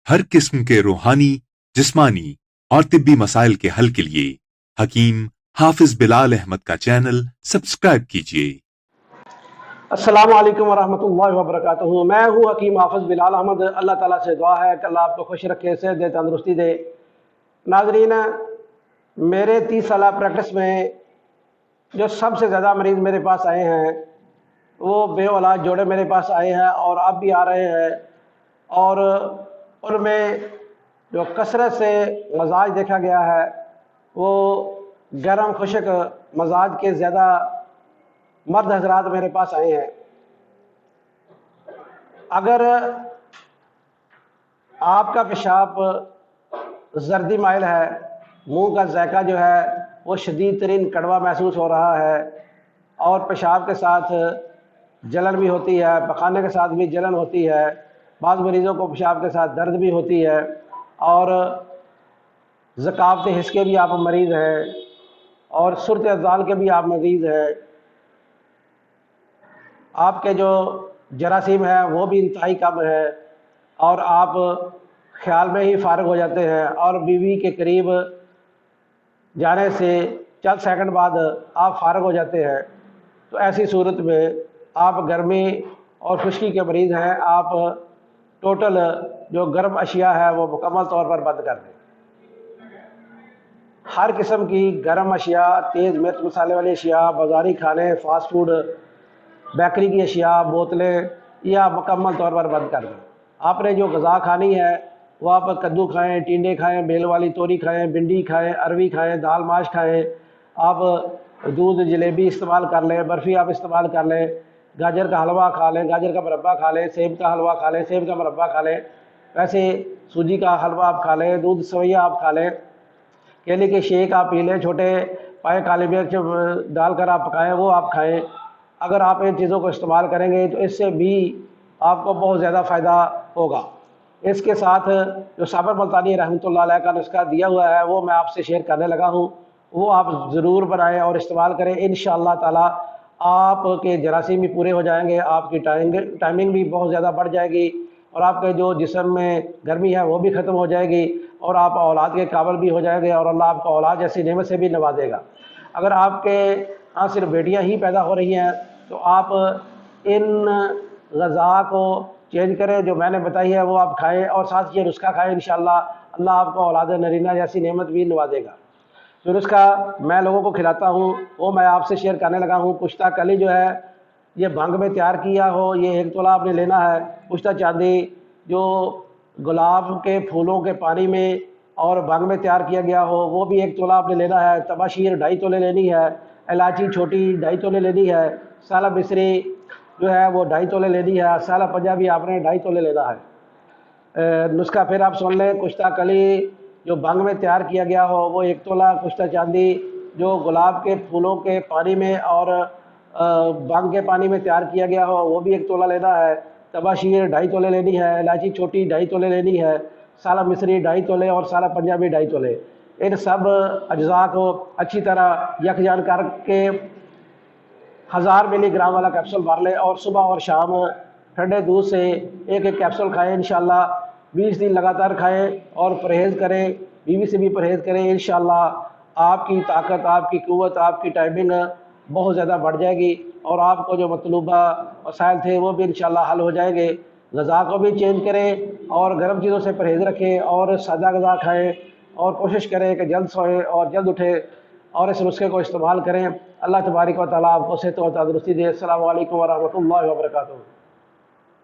हर किस्म के रूहानी, जिस्मानी और तिब्बी मसाइल के हल के लिए हकीम हाफिज बिलाल अहमद का चैनल सब्सक्राइब कीजिए। अस्सलामु अलैकुम वरहमतुल्लाहि वबरकातुहू। मैं हूँ हकीम हाफिज बिलाल अहमद। अल्लाह ताला से दुआ है कि अल्लाह आपको खुश रखे, सेहत दे, तंदुरुस्ती दे। नाजरीन, मेरे 30 साल प्रैक्टिस में जो सबसे ज़्यादा मरीज़ मेरे पास आए हैं वो बे औलाद जोड़े मेरे पास आए हैं और अब भी आ रहे हैं। और उनमें जो कसरत से मजाज देखा गया है वो गर्म खुशक मजाज के ज़्यादा मर्द हजरात मेरे पास आए हैं। अगर आपका पेशाब जर्दी माइल है, मुंह का जायका जो है वो शदीद तरीन कड़वा महसूस हो रहा है और पेशाब के साथ जलन भी होती है, पखाने के साथ भी जलन होती है, बाज़ मरीज़ों को पेशाब के साथ दर्द भी होती है और ज़कावत हिस्स के भी आप मरीज़ हैं और सुरत अज़ाल के भी आप मरीज़ हैं। आपके जो जरासीम है वो भी इंतहाई कम है और आप ख्याल में ही फारग हो जाते हैं और बीवी के करीब जाने से चंद सेकंड बाद आप फारग हो जाते हैं। तो ऐसी सूरत में आप गर्मी और खुश्की के मरीज़ हैं, आप टोटल जो गर्म अशिया है वो मुकम्मल तौर पर बंद कर दें। हर किस्म की गर्म अशिया, तेज़ मिर्च मसाले वाली अशिया, बाज़ारी खाने, फास्ट फूड, बेकरी की अशिया, बोतलें, या मुकम्मल तौर पर बंद कर दें। आपने जो ग़ज़ा खानी है वो आप कद्दू खाएँ, टिंडे खाएँ, बेल वाली तोरी खाएँ, भिंडी खाएँ, अरवी खाएँ, दाल माश खाएँ, आप दूध जलेबी इस्तेमाल कर लें, बर्फ़ी आप इस्तेमाल कर लें, गाजर का हलवा खा लें, गाजर का मुरब्बा खा लें, सेब का हलवा खा लें, सेब का मुरब्बा खा लें, वैसे सूजी का हलवा आप खा लें, दूध सवैया आप खा लें, केले के शेक आप पी लें, छोटे पाए काली मिर्च डालकर आप पकाएँ वो आप खाएँ। अगर आप इन चीज़ों को इस्तेमाल करेंगे तो इससे भी आपको बहुत ज़्यादा फ़ायदा होगा। इसके साथ जो साबर मुल्तानी रहमतुल्लाह अलैह का नुस्खा दिया हुआ है वो मैं आपसे शेयर करने लगा हूँ, वो आप ज़रूर बनाएं और इस्तेमाल करें। इंशाअल्लाह ताला आपके जरासीम भी पूरे हो जाएंगे, आपकी टाइमिंग भी बहुत ज़्यादा बढ़ जाएगी और आपके जो जिस्म में गर्मी है वो भी ख़त्म हो जाएगी और आप औलाद के काबिल भी हो जाएंगे और अल्लाह आपको औलाद जैसी नेमत से भी नवाजेगा। अगर आपके यहाँ सिर्फ बेटियाँ ही पैदा हो रही हैं तो आप इन ग़ज़ा को चेंज करें, जो मैंने बताई है वो आप खाएं और साथ ये नुस्खा खाएं। इंशाअल्लाह अल्लाह आपको औलाद नरीना जैसी नेमत भी नवाजेगा। जो नुस्खा मैं लोगों को खिलाता हूँ वो मैं आपसे शेयर करने लगा हूँ। पुश्ता कली जो है ये भंग में तैयार किया हो, ये 1 तोला आपने लेना है। पुश्ता चांदी जो गुलाब के फूलों के पानी में और भंग में तैयार किया गया हो वो भी 1 तोला आपने लेना है। तबाशीर 2.5 तोले लेनी है। इलायची छोटी 2.5 तोले लेनी है। साला मिस्री जो है वो 2.5 तोले लेनी है। साला पंजाबी आपने 2.5 तोले लेना है। नुस्खा फिर आप सुन लें। कुश्ता कली जो भंग में तैयार किया गया हो वो 1 तोला, कुश्ता चांदी जो गुलाब के फूलों के पानी में और भंग के पानी में तैयार किया गया हो वो भी 1 तोला लेना है। तबाशीर 2.5 तोले लेनी है। इलायची छोटी 2.5 तोले लेनी है। साला मिस्री 2.5 तोले और साला पंजाबी 2.5 तोले। इन सब अज्जा को अच्छी तरह यकजान करके 1000 मिलीग्राम वाला कैप्सूल भर लें और सुबह और शाम ठंडे दूध से 1-1 कैप्सूल खाएं। इंशाअल्लाह 20 दिन लगातार खाएं और परहेज़ करें, बीवी से भी परहेज़ करें। इंशाअल्लाह आपकी ताकत, आपकी क़ुव्वत, आपकी टाइमिंग बहुत ज़्यादा बढ़ जाएगी और आपको जो मतलूबा मसाइल थे वो भी इंशाअल्लाह हल हो जाएंगे। ग़ज़ा को भी चेंज करें और गर्म चीज़ों से परहेज़ रखें और सादा ग़ज़ा खाएँ और कोशिश करें कि जल्द सोएं और जल्द उठें और इस नुस्खे को इस्तेमाल करें। अल्लाह तबारक व तआला आपको सेहत और तंदुरुस्ती दे। अस्सलामु अलैकुम व रहमतुल्लाहि व बरकातुहू।